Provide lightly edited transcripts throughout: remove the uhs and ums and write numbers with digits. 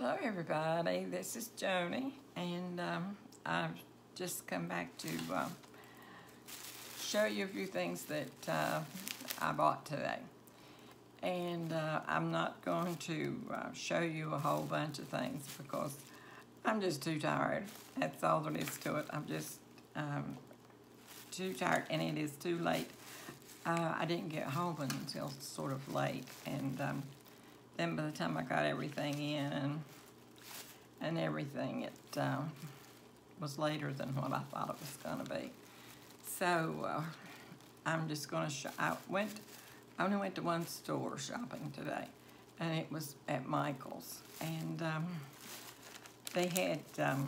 Hello everybody, this is Joni, and I've just come back to show you a few things that I bought today. And I'm not going to show you a whole bunch of things because I'm just too tired. That's all there is to it. I'm just too tired, and it is too late. I didn't get home until sort of late, and then by the time I got everything in and everything, it was later than what I thought it was going to be. So I'm just going to I only went to one store shopping today, and it was at Michael's. And they had a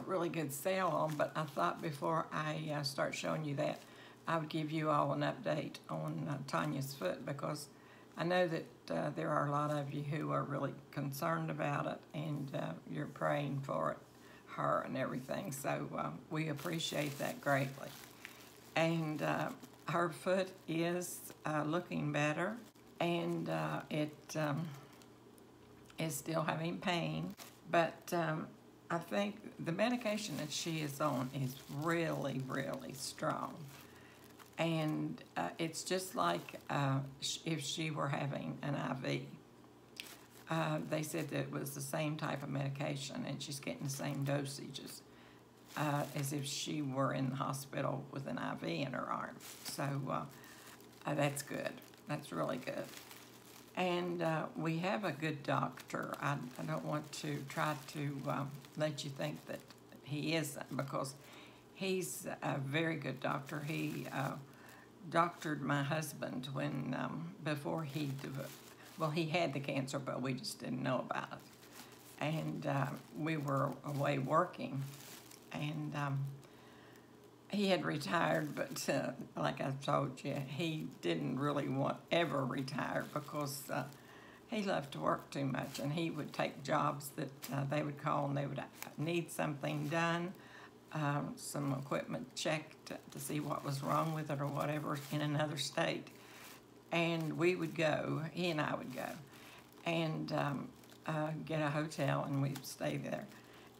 really good sale on, but I thought before I start showing you that, I would give you all an update on Tanya's foot, because I know that there are a lot of you who are really concerned about it, and you're praying for her and everything, so we appreciate that greatly. And her foot is looking better, and it is still having pain, but I think the medication that she is on is really, really strong. And it's just like if she were having an IV. They said that it was the same type of medication, and she's getting the same dosages as if she were in the hospital with an IV in her arm. So that's good. That's really good. And we have a good doctor. I don't want to try to let you think that he isn't, because he's a very good doctor. He doctored my husband when before he had the cancer, but we just didn't know about it. And we were away working, and he had retired, but like I told you, he didn't really ever retire, because he loved to work too much, and he would take jobs that they would call, and they would need something done, some equipment checked to see what was wrong with it or whatever in another state. And we would go, he and I would go, and get a hotel, and we'd stay there.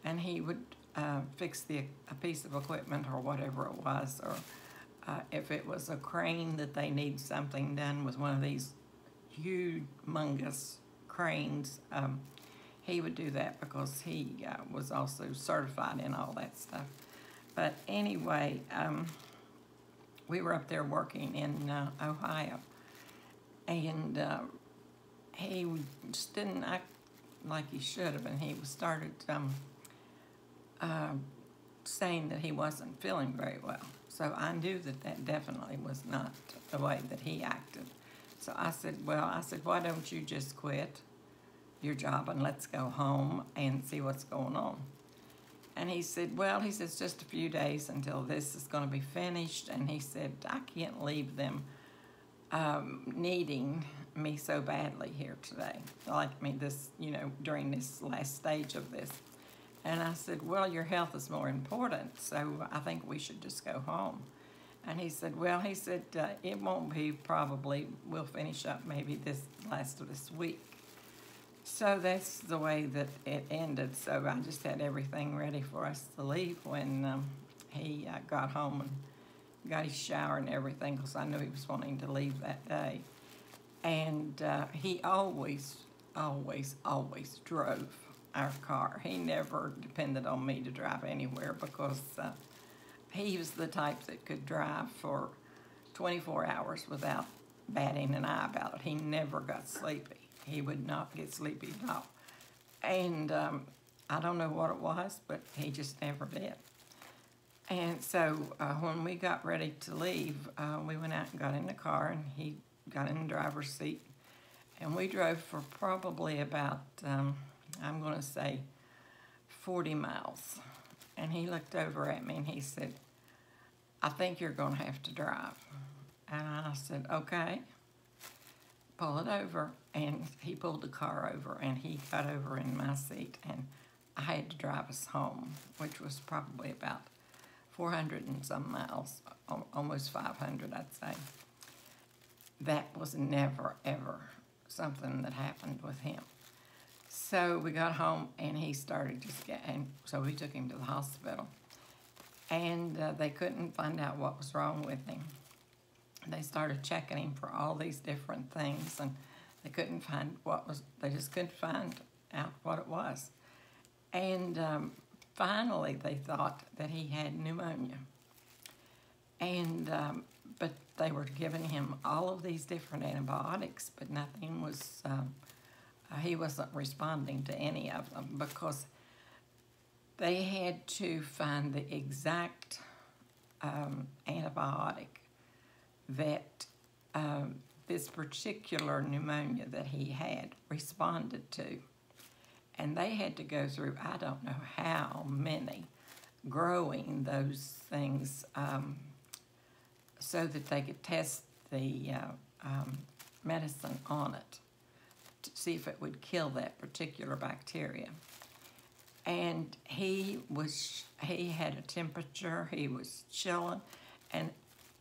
And he would fix a piece of equipment or whatever it was, or if it was a crane that they need something done with one of these humongous cranes, he would do that, because he was also certified in all that stuff. But anyway, we were up there working in Ohio, and he just didn't act like he should have, and he started saying that he wasn't feeling very well. So I knew that that definitely was not the way that he acted. So I said, why don't you just quit your job and let's go home and see what's going on? And he said, it's just a few days until this is going to be finished. And he said, I can't leave them needing me so badly here today, like me this, during this last stage of this. And I said, well, your health is more important, so I think we should just go home. And he said, it won't be, probably, we'll finish up maybe this last of this week. So that's the way that it ended. So I just had everything ready for us to leave when he got home and got his shower and everything, because I knew he was wanting to leave that day. And he always, always, always drove our car. He never depended on me to drive anywhere, because he was the type that could drive for 24 hours without batting an eye about it. He never got sleepy. He would not get sleepy at all. And I don't know what it was, but he just never did. And so when we got ready to leave, we went out and got in the car, and he got in the driver's seat. And we drove for probably about, I'm going to say, 40 miles. And he looked over at me and he said, I think you're going to have to drive. And I said, okay. Pull it over. And he pulled the car over, and he got over in my seat, and I had to drive us home, which was probably about 400 and some miles, almost 500, I'd say. That was never, ever something that happened with him. So we got home and he started just getting, so we took him to the hospital. And they couldn't find out what was wrong with him. They started checking him for all these different things, and they couldn't find they just couldn't find out what it was. And finally they thought that he had pneumonia. And, but they were giving him all of these different antibiotics, but nothing was, he wasn't responding to any of them because they had to find the exact antibiotic that this particular pneumonia that he had responded to. And they had to go through, I don't know how many, growing those things so that they could test the medicine on it to see if it would kill that particular bacteria. And he had a temperature, he was chilling, and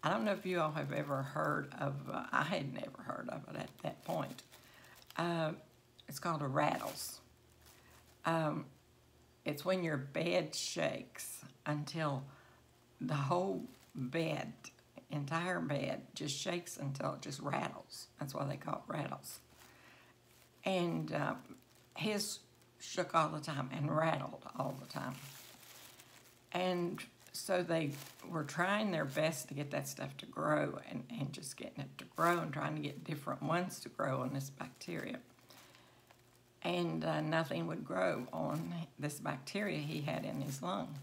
I don't know if you all have ever heard of, I had never heard of it at that point. It's called a rattles. It's when your bed shakes until the whole bed, entire bed, just shakes until it just rattles. That's why they call it rattles. And his shook all the time and rattled all the time. And so they were trying their best to get that stuff to grow and just getting it to grow and trying to get different ones to grow on this bacteria. And nothing would grow on this bacteria he had in his lungs,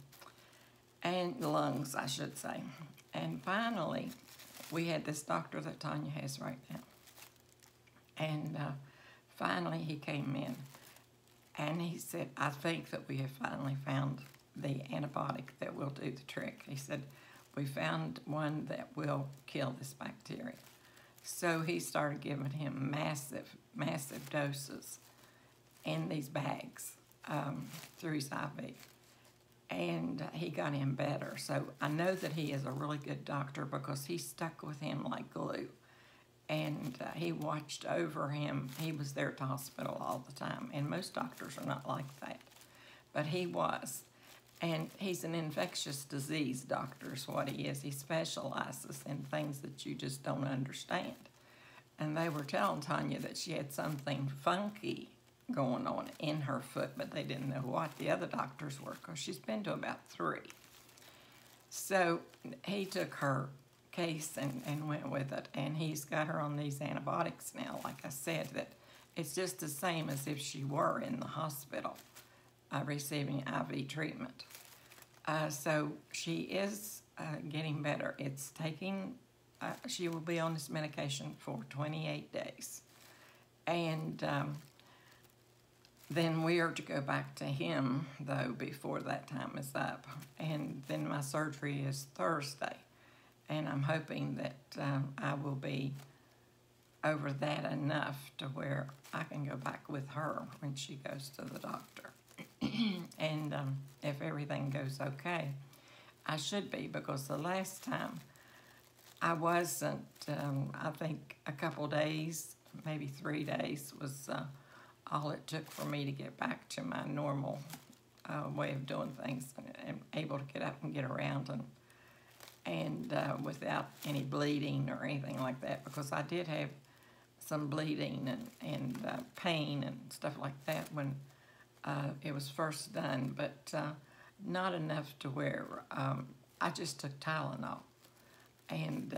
I should say. And finally, we had this doctor that Tanya has right now. And finally he came in and he said, I think that we have finally found the antibiotic that will do the trick. He said, we found one that will kill this bacteria. So he started giving him massive, massive doses in these bags through his IV. And he got him better. So I know that he is a really good doctor because he stuck with him like glue. And he watched over him. He was there at the hospital all the time. And most doctors are not like that. But he was. And he's an infectious disease doctor is what he is. He specializes in things that you just don't understand. And they were telling Tanya that she had something funky going on in her foot, but they didn't know what the other doctors were because she's been to about 3. So he took her case and went with it, and he's got her on these antibiotics now. Like I said, that it's just the same as if she were in the hospital receiving IV treatment. So she is getting better. It's taking, she will be on this medication for 28 days. And then we are to go back to him, though, before that time is up. And then my surgery is Thursday. And I'm hoping that I will be over that enough to where I can go back with her when she goes to the doctor. And if everything goes okay, I should be, because the last time I wasn't, I think a couple days, maybe 3 days was all it took for me to get back to my normal way of doing things and able to get up and get around and without any bleeding or anything like that, because I did have some bleeding and pain and stuff like that when it was first done, but not enough to where I just took Tylenol. And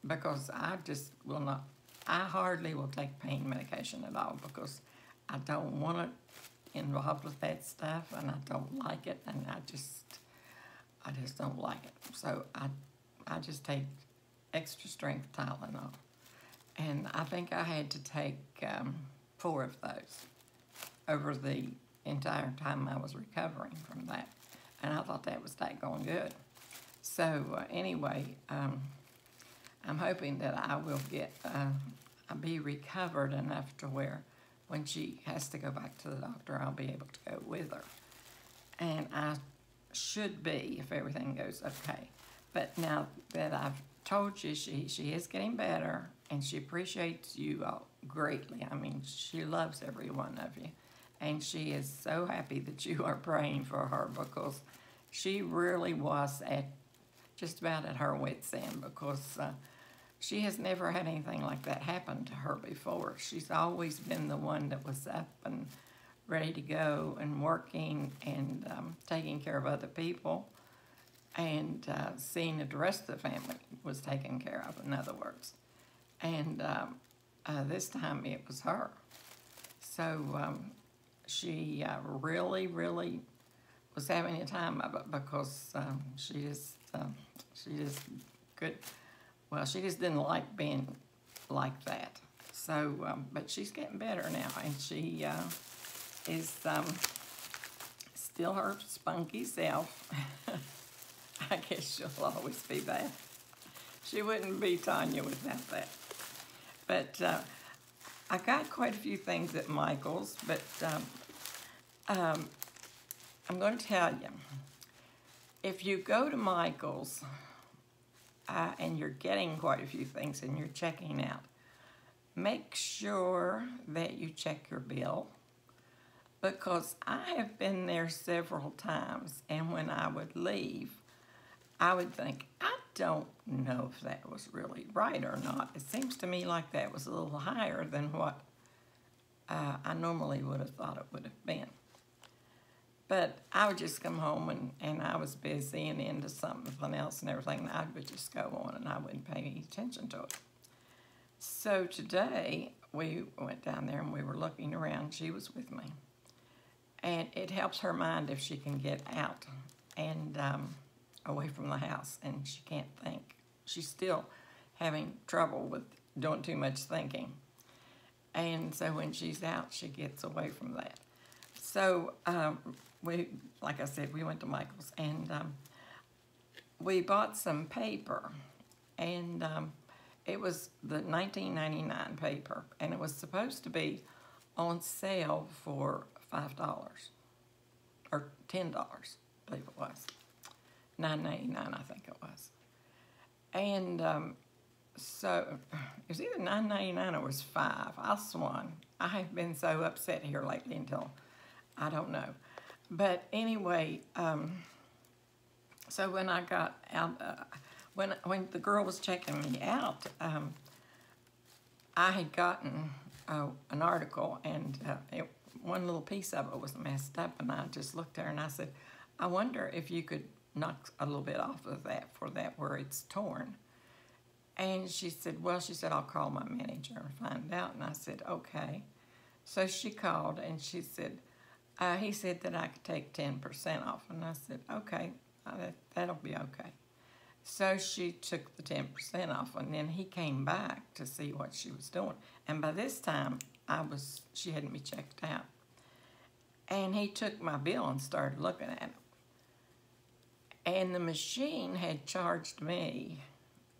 because I just will not, I hardly will take pain medication at all because I don't want it involved with that stuff, and I don't like it, and I just don't like it. So I just take extra strength Tylenol. And I think I had to take 4 of those over the entire time I was recovering from that. And I thought that was daggone good. So anyway, I'm hoping that I will I'll be recovered enough to where when she has to go back to the doctor, I'll be able to go with her. And I should be if everything goes okay. But now that I've told you she is getting better and she appreciates you all greatly. I mean, she loves every one of you. And she is so happy that you are praying for her, because she really was at just about at her wit's end, because she has never had anything like that happen to her before. She's always been the one that was up and ready to go and working and taking care of other people, and seeing that the rest of the family was taken care of, in other words. And this time it was her. So she really, really was having a time of it, because she just could, well, she just didn't like being like that. So, but she's getting better now, and she is still her spunky self. I guess she'll always be that. She wouldn't be Tanya without that. But I got quite a few things at Michael's, but I'm going to tell you, if you go to Michael's and you're getting quite a few things and you're checking out, make sure that you check your bill, because I have been there several times, and when I would leave, I would think, I don't know if that was really right or not. It seems to me like that was a little higher than what I normally would have thought it would have been. But I would just come home, and I was busy and into something else and everything, and I would just go on, and I wouldn't pay any attention to it. So today, we went down there and we were looking around. She was with me. And it helps her mind if she can get out and away from the house, and she can't think. She's still having trouble with doing too much thinking. And so when she's out, she gets away from that. So we, like I said, we went to Michael's, and we bought some paper, and it was the 1999 paper, and it was supposed to be on sale for $5 or $10, I believe it was. $9.99, I think it was. And so it was either $9.99 or it was $5. I swung. I have been so upset here lately until I don't know. But anyway, so when I got out, when the girl was checking me out, I had gotten an article, and one little piece of it was messed up, and I just looked at her and I said, I wonder if you could knock a little bit off of that for that where it's torn. And she said, well, she said, I'll call my manager and find out. And I said, okay. So she called, and she said, he said that I could take 10% off. And I said, okay, that'll be okay. So she took the 10% off, and then he came back to see what she was doing. And by this time, she hadn't me checked out. And he took my bill and started looking at it. And the machine had charged me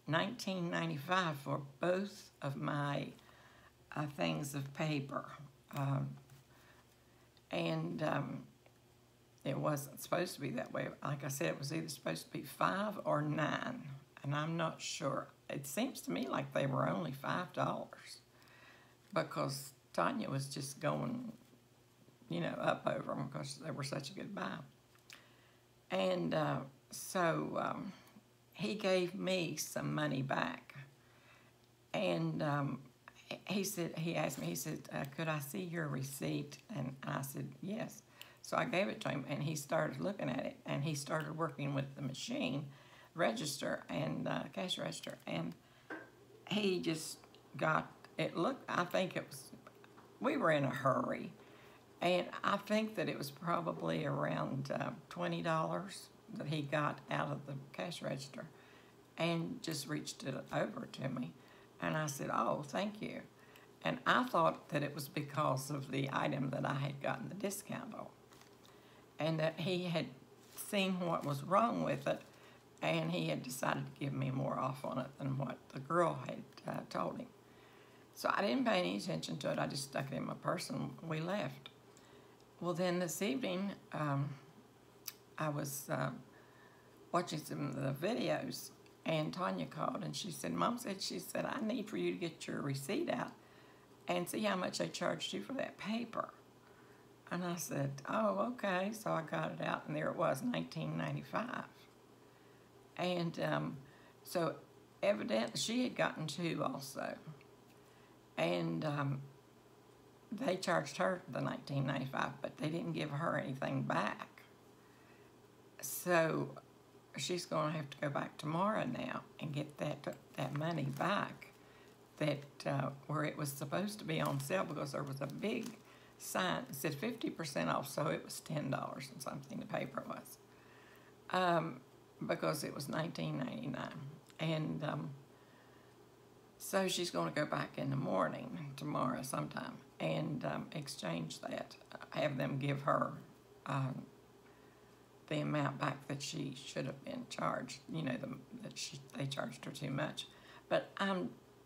$19.95 for both of my things of paper. It wasn't supposed to be that way. Like I said, it was either supposed to be 5 or 9, and I'm not sure. It seems to me like they were only $5, because Tanya was just going, up over them because they were such a good buy. And so he gave me some money back, and he asked me, he said, could I see your receipt? And I said, yes. So I gave it to him, and he started looking at it, and he started working with the machine, register, and cash register, and he just got, I think it was, we were in a hurry, and I think that it was probably around $20 that he got out of the cash register, and just reached it over to me. And I said, oh, thank you. And I thought that it was because of the item that I had gotten the discount on, and that he had seen what was wrong with it, and he had decided to give me more off on it than what the girl had told him. So I didn't pay any attention to it. I just stuck it in my purse, and we left. Well, then this evening, I was watching some of the videos, and Tanya called, and she said, Mom said, I need for you to get your receipt out and see how much they charged you for that paper. And I said, oh, okay. So I got it out, and there it was, 1995. And so evidently she had gotten 2 also. And they charged her the $19.95, but they didn't give her anything back. So she's going to have to go back tomorrow now and get that money back that where it was supposed to be on sale, because there was a big sign that said 50% off, so it was $10 and something, the paper was, because it was $19.99. And so she's going to go back in the morning tomorrow sometime and exchange that, have them give her the amount back that she should have been charged, you know, they charged her too much. But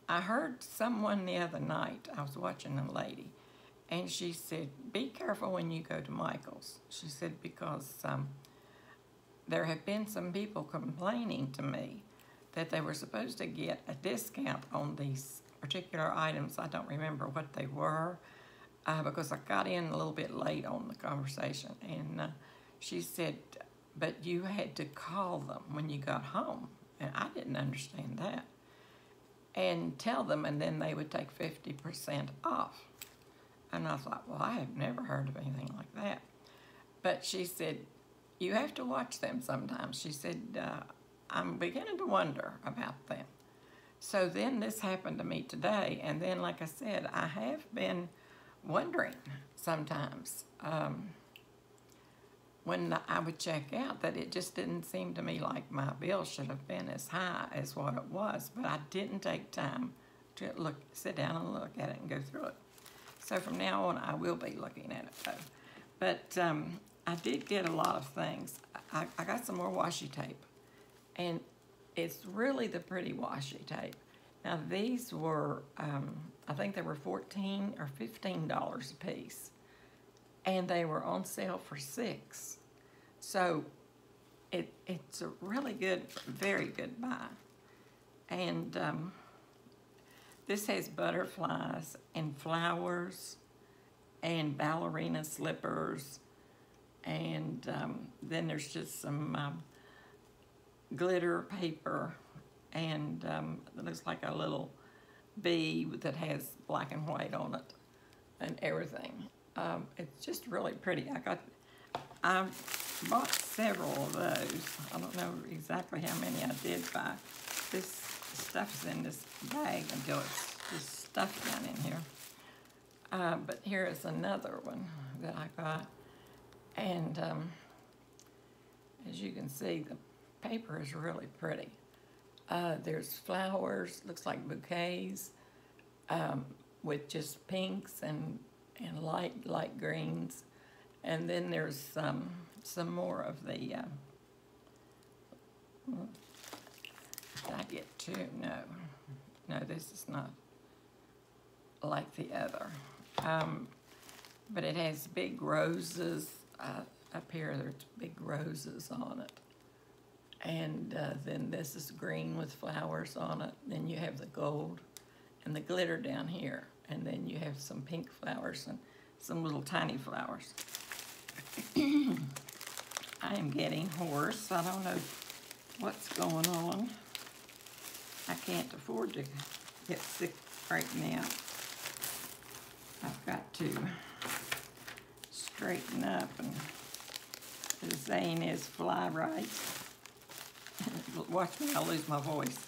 I heard someone the other night, I was watching a lady, and she said, be careful when you go to Michael's. She said, because there have been some people complaining to me that they were supposed to get a discount on these particular items. I don't remember what they were, because I got in a little bit late on the conversation. And she said, but you had to call them when you got home. And I didn't understand that. And tell them, and then they would take 50% off. And I thought, well, I have never heard of anything like that. But she said, you have to watch them sometimes. She said, I'm beginning to wonder about them. So then this happened to me today, and then, like I said, I have been wondering sometimes when I would check out that it just didn't seem to me like my bill should have been as high as what it was, but I didn't take time to sit down and look at it and go through it. So from now on, I will be looking at it though. But I did get a lot of things. I got some more washi tape, and it's really the pretty washi tape. Now these were, I think they were $14 or $15 a piece, and they were on sale for $6. So it's a really good, very good buy. And this has butterflies and flowers and ballerina slippers, and then there's just some glitter paper, and it looks like a little bee that has black and white on it and everything. It's just really pretty. I bought several of those. I don't know exactly how many I did buy. This stuff's in this bag until it's just stuffed down in here. But here is another one that I got. And as you can see, the paper is really pretty. There's flowers, looks like bouquets, with just pinks and light greens. And then there's some more of the, did I get two? No, this is not like the other. But it has big roses up here. There's big roses on it. And then this is green with flowers on it. Then you have the gold and the glitter down here. And then you have some pink flowers and some little tiny flowers. I am getting hoarse. I don't know what's going on. I can't afford to get sick right now. I've got to straighten up, and the saying is fly right. Watch me, I'll lose my voice.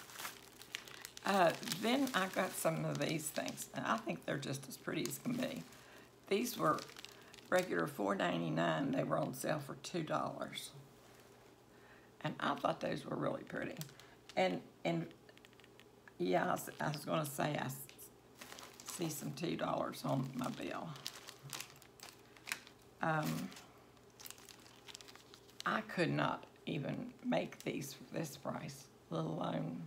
Then I got some of these things, and I think they're just as pretty as can be. These were regular $4.99. They were on sale for $2. And I thought those were really pretty. And yeah, I was going to say I see some $2 on my bill. I could not even make these for this price, let alone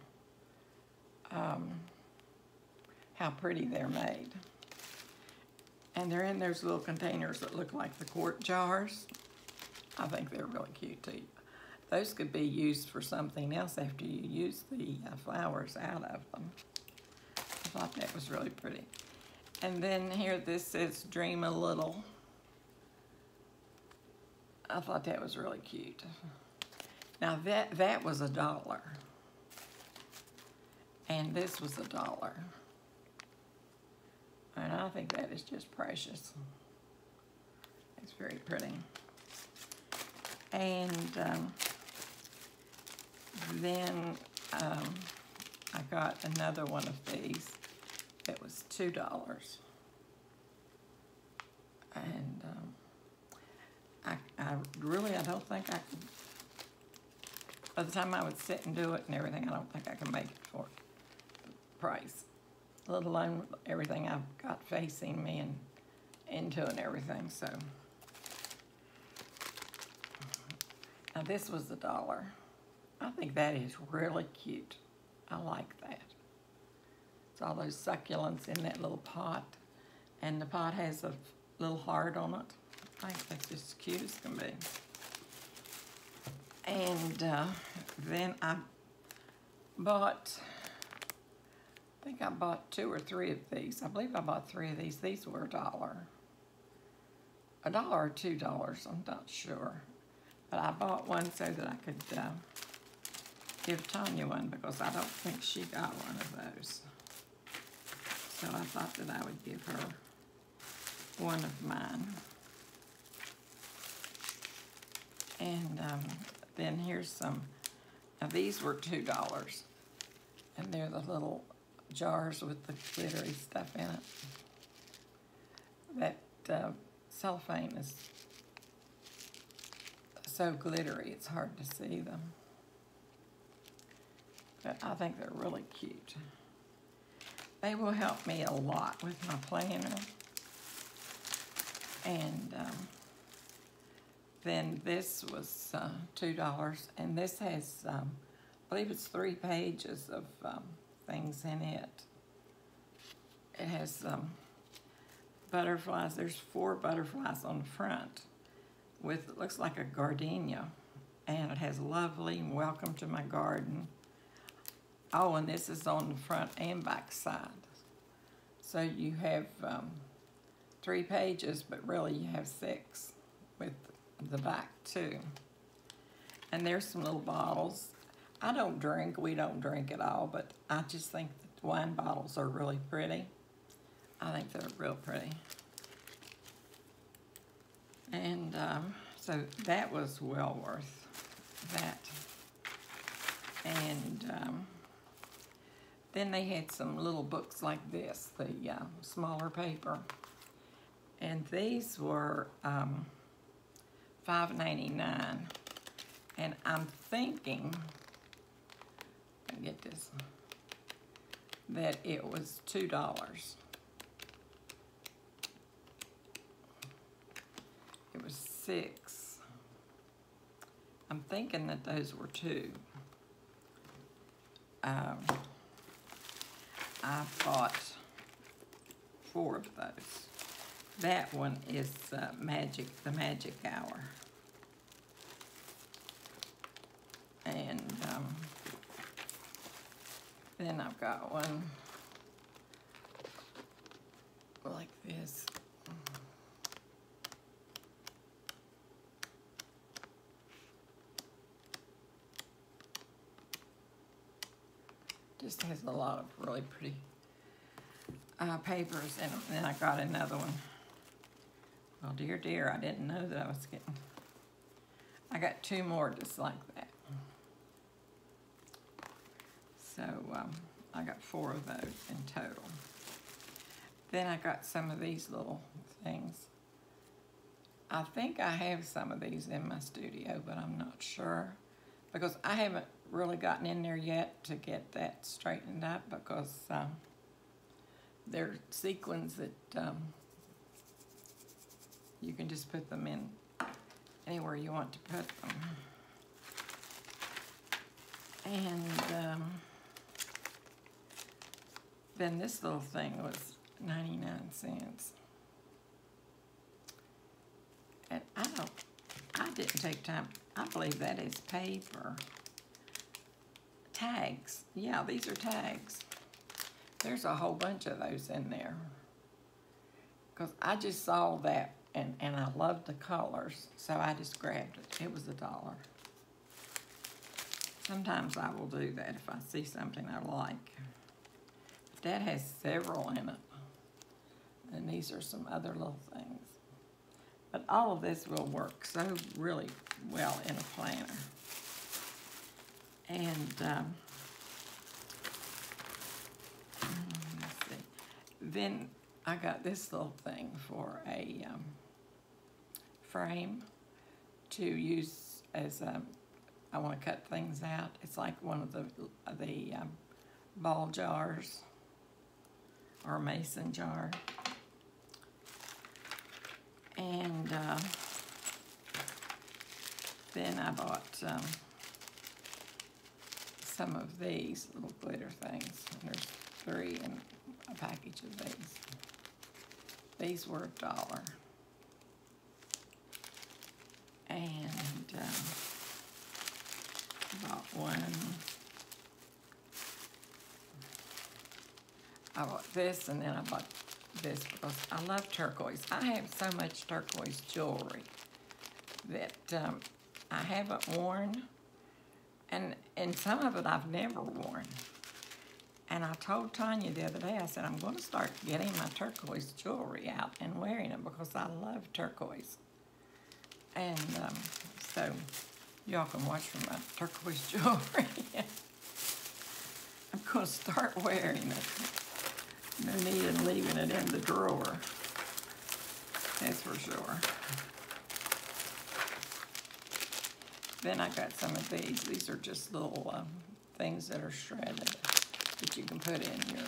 how pretty they're made. And they're in those little containers that look like the quart jars. I think they're really cute too. Those could be used for something else after you use the flowers out of them. I thought that was really pretty. And then here this says Dream a Little. I thought that was really cute. Now that was $1. And this was $1. And I think that is just precious. It's very pretty. And then I got another one of these. It was $2. And I don't think I could, by the time I would sit and do it and everything, I don't think I can make it for the price, let alone everything I've got facing me and into and everything. So now this was $1. I think that is really cute. I like that. It's all those succulents in that little pot, and the pot has a little heart on it. I think that's just as cute as can be. And then I think I bought 2 or 3 of these. I believe I bought 3 of these. These were $1. $1 or $2, I'm not sure. But I bought one so that I could give Tanya one, because I don't think she got one of those. So I thought that I would give her one of mine. And then here's some. Now these were $2, and they're the little jars with the glittery stuff in it. That cellophane is so glittery, it's hard to see them. But I think they're really cute. They will help me a lot with my planner. And then this was $2, and this has, I believe it's 3 pages of things in it. It has butterflies. There's 4 butterflies on the front with, it looks like a gardenia, and it has lovely and welcome to my garden. Oh, and this is on the front and back side. So you have 3 pages, but really you have 6 with the back too. And there's some little bottles. I don't drink, we don't drink at all, but I just think that wine bottles are really pretty. I think they're real pretty. And so that was well worth that. And then they had some little books like this, the smaller paper. And these were $5.99. And I'm thinking, let me get this, that it was $2. It was 6. I'm thinking that those were 2. I bought 4 of those. That one is the Magic Hour. And then I've got one like this. Just has a lot of really pretty papers in them. And then I got another one. Well, dear, I didn't know that I was getting. I got 2 more just like that. So I got 4 of those in total. Then I got some of these little things. I think I have some of these in my studio, but I'm not sure, because I haven't really gotten in there yet to get that straightened up, because they're sequins that you can just put them in anywhere you want to put them. And then this little thing was 99 cents. And I didn't take time. I believe that is paper. Tags. Yeah, these are tags. There's a whole bunch of those in there. Because I just saw that and I loved the colors, so I just grabbed it. It was $1. Sometimes I will do that if I see something I like. That has several in it, and these are some other little things. But all of this will work so really well in a planner. And let's see. Then I got this little thing for a frame to use as I want to cut things out. It's like one of the ball jars or a mason jar. And then I bought some of these little glitter things. There's 3 in a package of these. These were $1. And bought one. I bought this, and then I bought this because I love turquoise. I have so much turquoise jewelry that I haven't worn, and some of it I've never worn. And I told Tanya the other day, I said, I'm going to start getting my turquoise jewelry out and wearing it because I love turquoise. And so y'all can watch for my turquoise jewelry. I'm going to start wearing it. No need in leaving it in the drawer. That's for sure. Then I got some of these. These are just little things that are shredded that you can put in your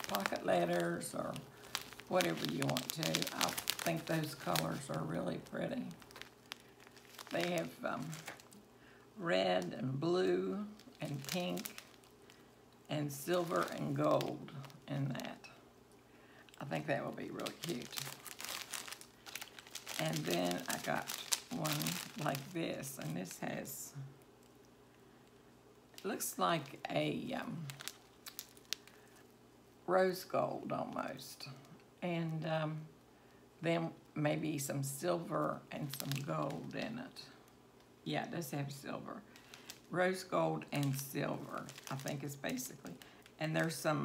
pocket letters or whatever you want to. I think those colors are really pretty. They have red and blue and pink and silver and gold in that. I think that will be really cute. And then I got one like this, and this has, it looks like a rose gold almost. And then maybe some silver and some gold in it. Yeah, it does have silver. Rose gold and silver, I think is basically. And there's a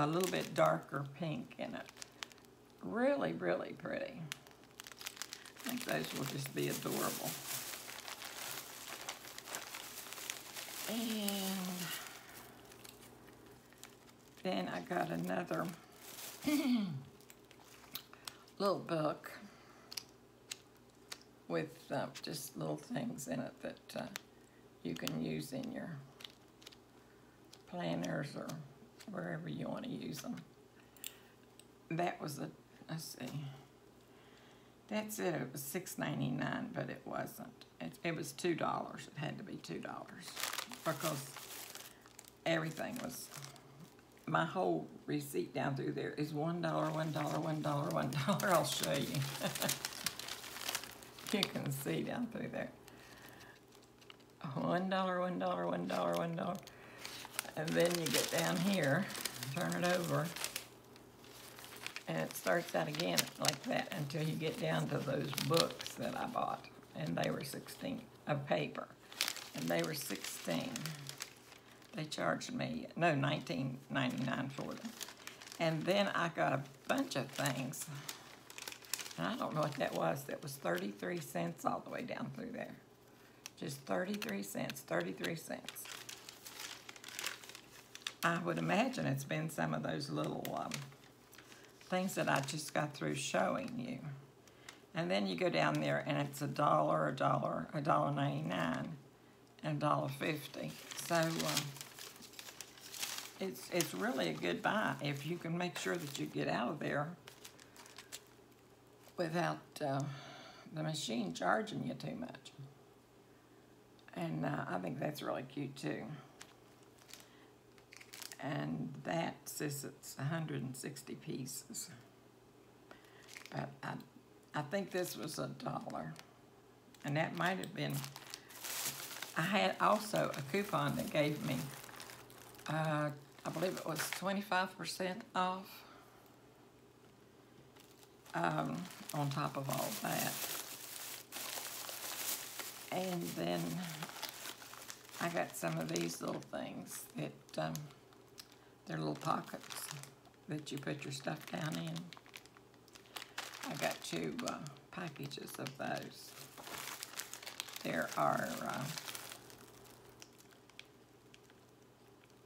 little bit darker pink in it. Really, really pretty. I think those will just be adorable. And then I got another little book with just little things in it that you can use in your planners or wherever you want to use them. That was let's see. That's it. It was $6.99, but it wasn't. It was $2. It had to be $2 because everything was. My whole receipt down through there is $1, $1, $1, $1. I'll show you. You can see down through there. $1, $1, $1, $1. And then you get down here, turn it over, and it starts out again like that until you get down to those books that I bought. And they were 16 of paper. And they were 16. They charged me, no, $19.99 for them. And then I got a bunch of things. And I don't know what that was. That was 33 cents all the way down through there. Just 33 cents, 33 cents. I would imagine it's been some of those little things that I just got through showing you. And then you go down there and it's $1, $1.99, and $1.50. So it's really a good buy if you can make sure that you get out of there without the machine charging you too much. And I think that's really cute too. And that says it's 160 pieces. But I think this was $1. And that might have been, I had also a coupon that gave me, I believe it was 25% off on top of all that. And then I got some of these little things that they're little pockets that you put your stuff down in. I got 2 packages of those. There are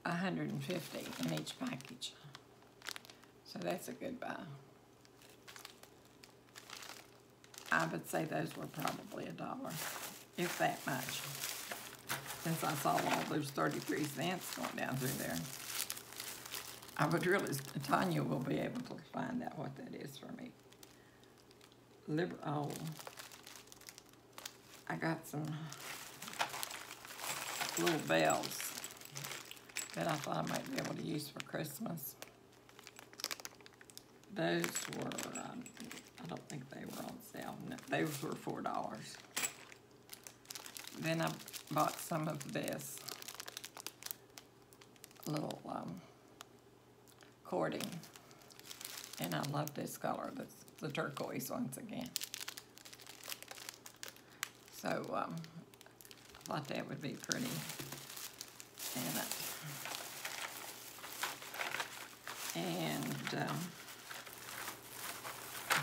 150 in each package. So that's a good buy. I would say those were probably $1, if that much. Since I saw all those 33 cents going down through there. I would really, Tanya will be able to find out what that is for me. Oh, I got some little bells that I thought I might be able to use for Christmas. Those were, I don't think they were on sale. No, those were $4. Then I bought some of this little cording, and I love this color. That's the turquoise once again. So I thought that would be pretty. And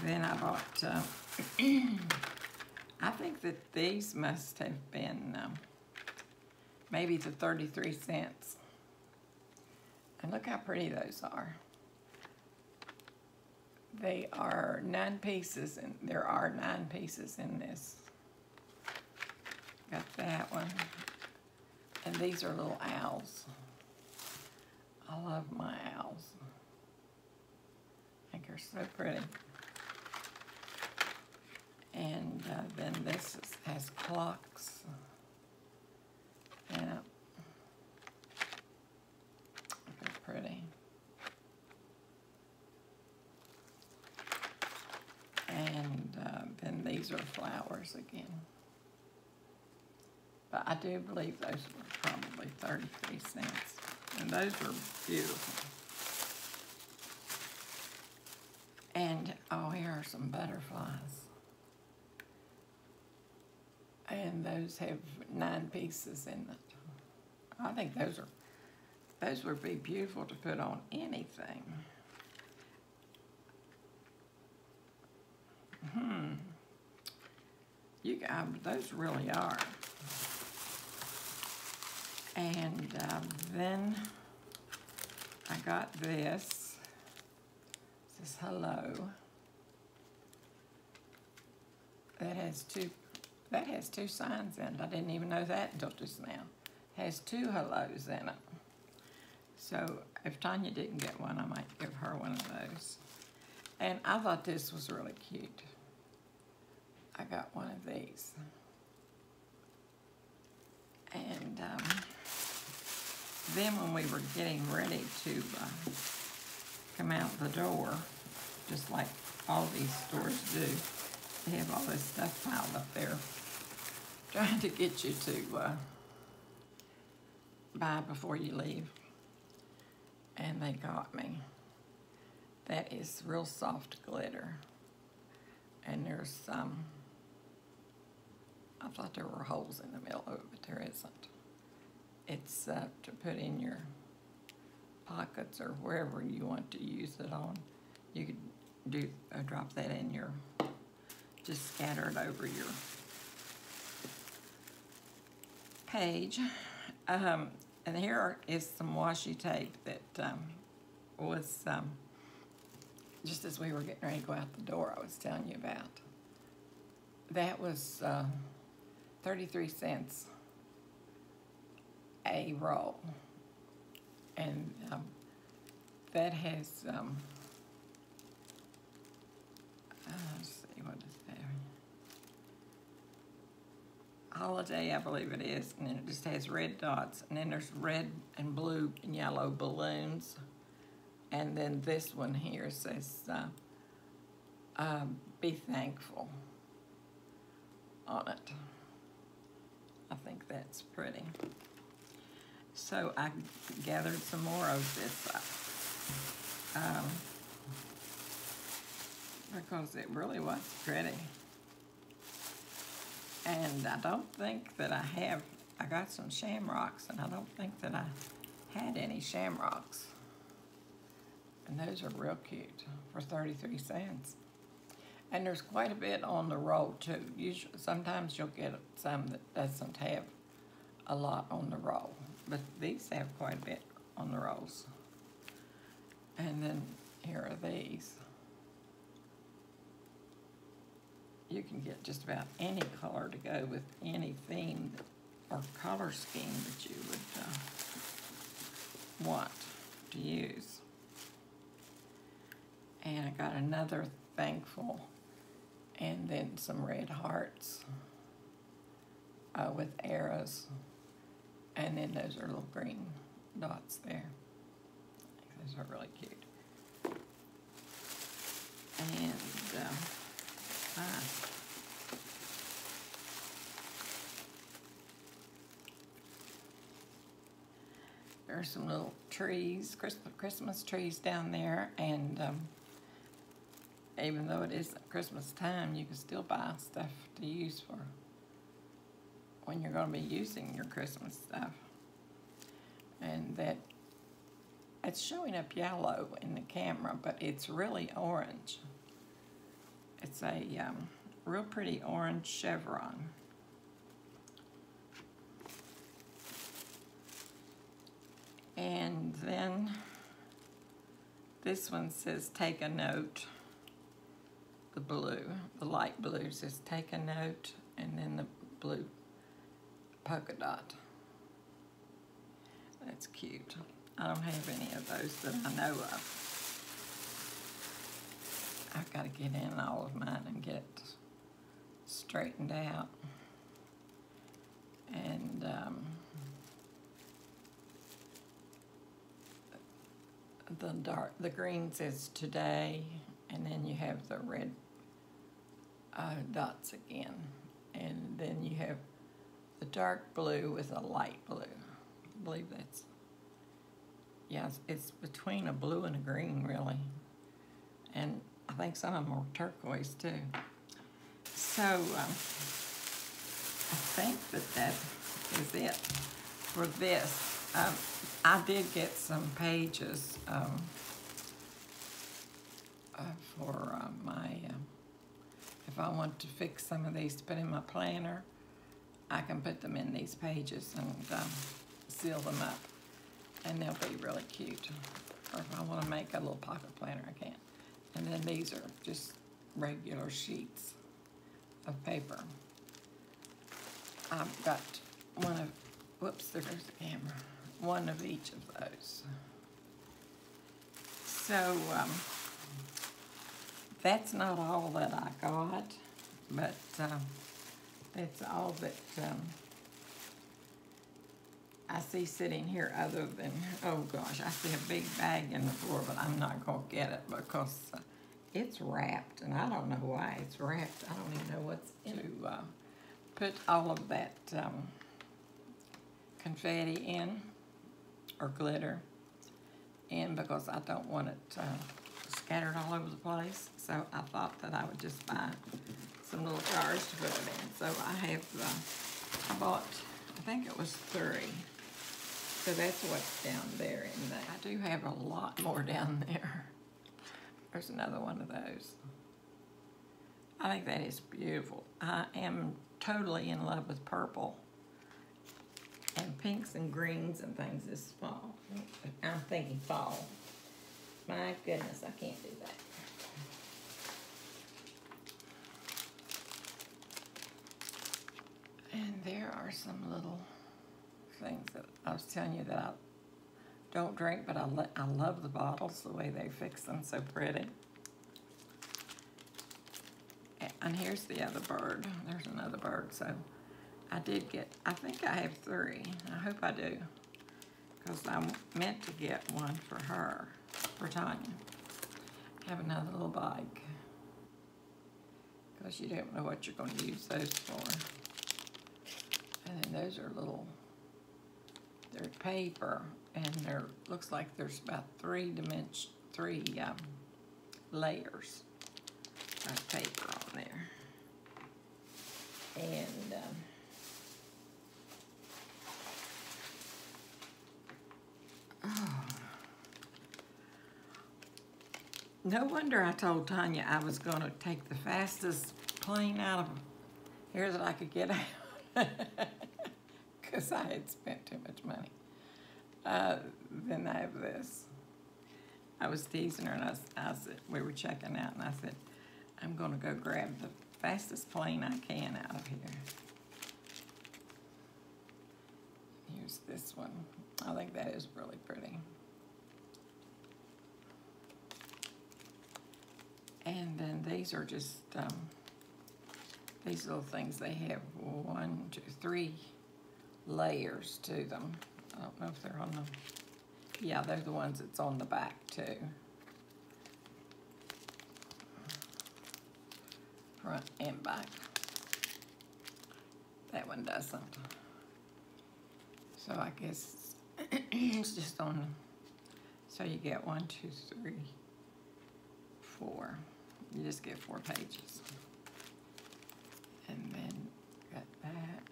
then I bought, I think that these must have been maybe the 33 cents. And look how pretty those are. They are 9 pieces, and there are 9 pieces in this. Got that one. And these are little owls. I love my owls. I think they're so pretty. And then this has clocks. Yeah. They're pretty. And then these are flowers again. But I do believe those were probably 33 cents. And those were beautiful. And, oh, here are some butterflies. And those have 9 pieces in it. I think those would be beautiful to put on anything. Those really are. And then I got this. It says hello. That has two signs in it. I didn't even know that until just now. It has 2 hellos in it. So if Tanya didn't get one, I might give her one of those. And I thought this was really cute. I got one of these. And then when we were getting ready to come out the door, just like all these stores do, they have all this stuff piled up there, trying to get you to buy before you leave. And they got me. That is real soft glitter. And there's some, I thought there were holes in the middle of it, but there isn't. It's to put in your pockets or wherever you want to use it on. You could do drop that in your, just scatter it over your page. And here is some washi tape that was just as we were getting ready to go out the door, I was telling you about. That was 33 cents a roll. And that has, let's see, what is that? Holiday, I believe it is, and then it just has red dots, and then there's red and blue and yellow balloons. And then this one here says, be thankful on it. I think that's pretty. So I gathered some more of this because it really was pretty. And I don't think that I got some shamrocks, and I don't think that I had any shamrocks. And those are real cute for 33 cents. And there's quite a bit on the roll too. Usually, sometimes you'll get some that doesn't have a lot on the roll, but these have quite a bit on the rolls. And then here are these. You can get just about any color to go with any theme or color scheme that you would want to use. And I got another thankful, and then some red hearts with arrows, and then those are little green dots there. Those are really cute. And there are some little trees, Christmas trees down there, and even though it isn't Christmas time, you can still buy stuff to use for when you're going to be using your Christmas stuff. And that it's showing up yellow in the camera, but it's really orange. It's a real pretty orange chevron. And then this one says, take a note. The blue, the light blue says, take a note, and then the blue polka dot. That's cute. I don't have any of those that I know of. I've got to get in all of mine and get it straightened out. And the green says today, and then you have the red dots again, and then you have the dark blue with a light blue. I believe that's, yeah, it's between a blue and a green, really. And I think some of them are turquoise, too. So, I think that is it for this. I did get some pages for my, if I want to fix some of these to put in my planner, I can put them in these pages and seal them up, and they'll be really cute. Or if I want to make a little pocket planner, I can. And then these are just regular sheets of paper. I've got one of, whoops, there goes the camera. One of each of those. So, that's not all that I got, but that's all that I see sitting here, other than, oh gosh, I see a big bag in the floor, but I'm not going to get it because it's wrapped, and I don't know why it's wrapped. I don't even know what's in it. To put all of that confetti in, or glitter in, because I don't want it scattered all over the place. So I thought that I would just buy some little jars to put it in. So I have, I bought, I think it was 3. So that's what's down there in there. I do have a lot more down there. There's another one of those. I think that is beautiful. I am totally in love with purple. And pinks and greens and things this fall. I'm thinking fall. My goodness, I can't do that. And there are some little things that I was telling you that I don't drink, but I love the bottles, the way they fix them, so pretty. And here's the other bird. There's another bird, so I did get, I think I have 3. I hope I do, because I meant to get one for her, for Tanya. I have another little bag, because you don't know what you're going to use those for. And then those are little, they're paper, and they're, looks like there's about 3 layers. paper on there. And no wonder I told Tanya I was going to take the fastest plane out of here that I could get out, because I had spent too much money. Then I have this. I was teasing her, and I said, we were checking out, and I said, I'm going to go grab the fastest plane I can out of here. Here's this one. I think that is really pretty. And then these are just, these little things, they have 1, 2, 3 layers to them. I don't know if they're on the, yeah, they're the ones that's on the back too. Front and back. That one doesn't. So I guess it's just on, so you get 1, 2, 3, 4. You just get 4 pages. And then got that.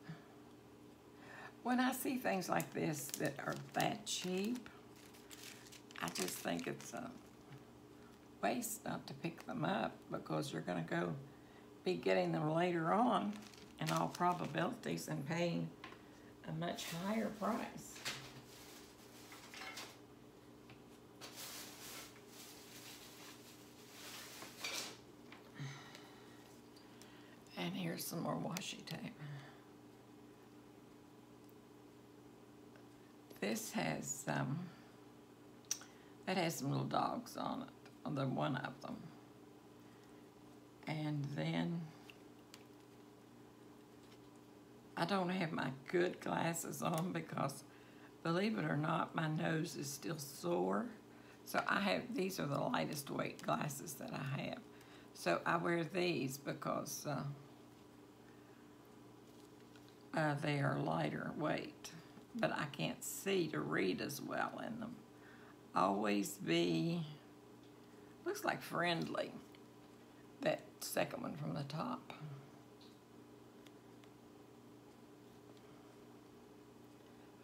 When I see things like this that are that cheap, I just think it's a waste not to pick them up, because you're going to go be getting them later on in all probabilities and paying a much higher price. And here's some more washi tape. This has that has some little dogs on it, on the one of them. And then I don't have my good glasses on because, believe it or not, my nose is still sore. So I have, these are the lightest weight glasses that I have. So I wear these because they are lighter weight, but I can't see to read as well in them. Always be, looks like Friendly, that second one from the top.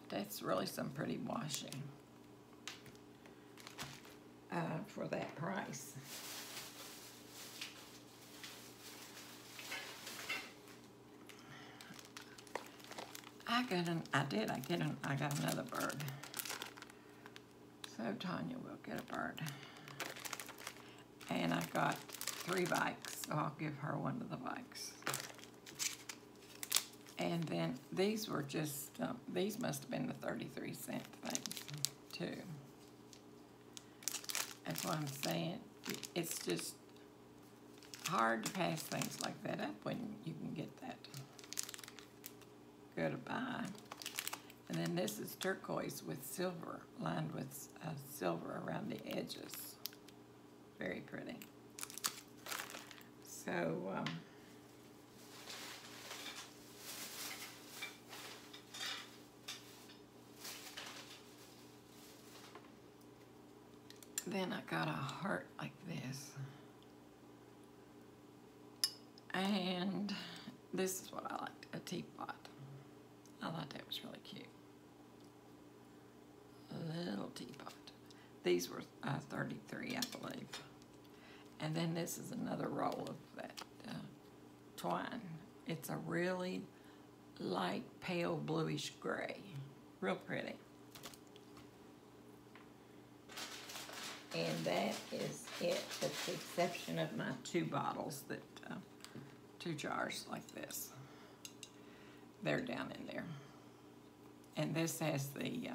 That's really some pretty washi for that price. I got another bird. So Tanya will get a bird. And I got 3 bikes, so I'll give her one of the bikes. And then these were just, these must have been the 33-cent things, too. That's what I'm saying. It's just hard to pass things like that up when you can get that good a buy. And then this is turquoise with silver, lined with silver around the edges. Very pretty. So, then I got a heart like this. And this is what I liked, a teapot. I thought that was really cute. A little teapot. These were 33, I believe. And then this is another roll of that twine. It's a really light, pale, bluish gray. Real pretty. And that is it, with the exception of my 2 bottles that, 2 jars like this. They're down in there. And this has the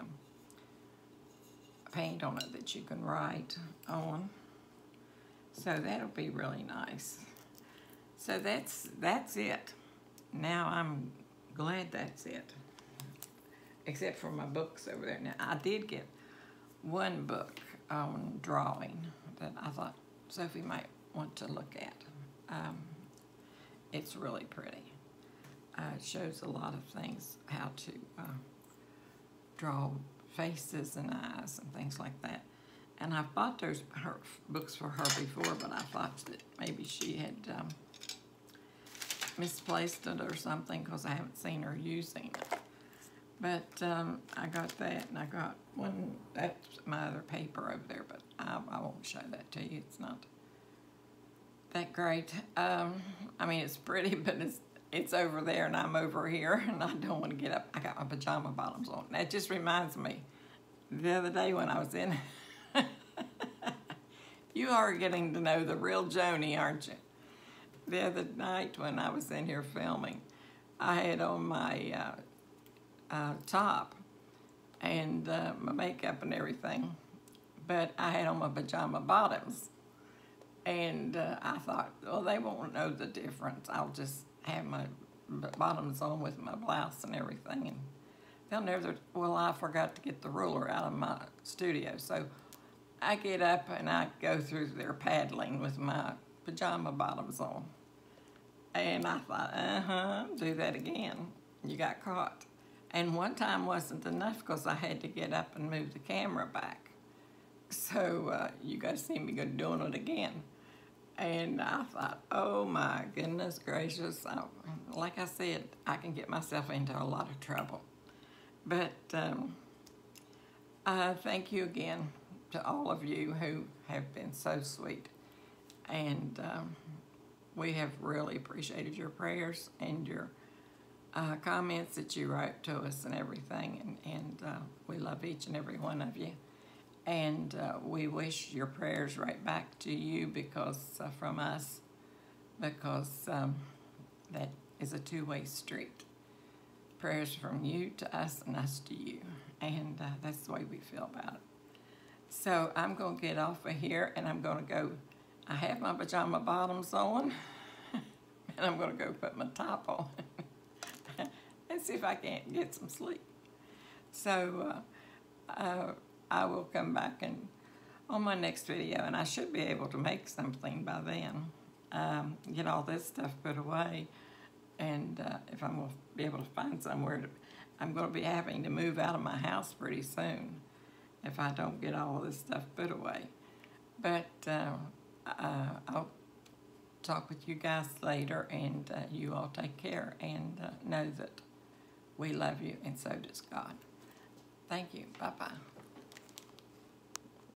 paint on it that you can write on. So that'll be really nice. So that's it. Now I'm glad that's it. Except for my books over there. Now I did get one book on drawing that I thought Sophie might want to look at. It's really pretty. It shows a lot of things, how to draw faces and eyes and things like that. And I've bought those books for her before, but I thought that maybe she had misplaced it or something because I haven't seen her using it. But I got that, and I got one, that's my other paper over there, but I won't show that to you. It's not that great. I mean, it's pretty, but it's over there, and I'm over here, and I don't want to get up. I got my pajama bottoms on. That just reminds me, the other day when I was in, you are getting to know the real Joni, aren't you? The other night when I was in here filming, I had on my top and my makeup and everything, but I had on my pajama bottoms. And I thought, well, they won't know the difference. I'll just have my bottoms on with my blouse and everything. And they'll never, well, I forgot to get the ruler out of my studio. So I get up and I go through their paddling with my pajama bottoms on. And I thought, do that again. You got caught. And one time wasn't enough because I had to get up and move the camera back. So you guys see me doing it again. And I thought, oh my goodness gracious. Like I said, I can get myself into a lot of trouble. But thank you again to all of you who have been so sweet. And we have really appreciated your prayers and your comments that you wrote to us and everything. And we love each and every one of you. And we wish your prayers right back to you because from us, because that is a two-way street. Prayers from you to us and us to you. And that's the way we feel about it. So I'm going to get off of here and I'm going to go. I have my pajama bottoms on and I'm going to go put my top on and see if I can't get some sleep. So I will come back and on my next video, and I should be able to make something by then. Get all this stuff put away, and if I'm going to be able to find somewhere I'm going to be having to move out of my house pretty soon if I don't get all this stuff put away. But I'll talk with you guys later, and you all take care and know that we love you, and so does God. Thank you. Bye-bye.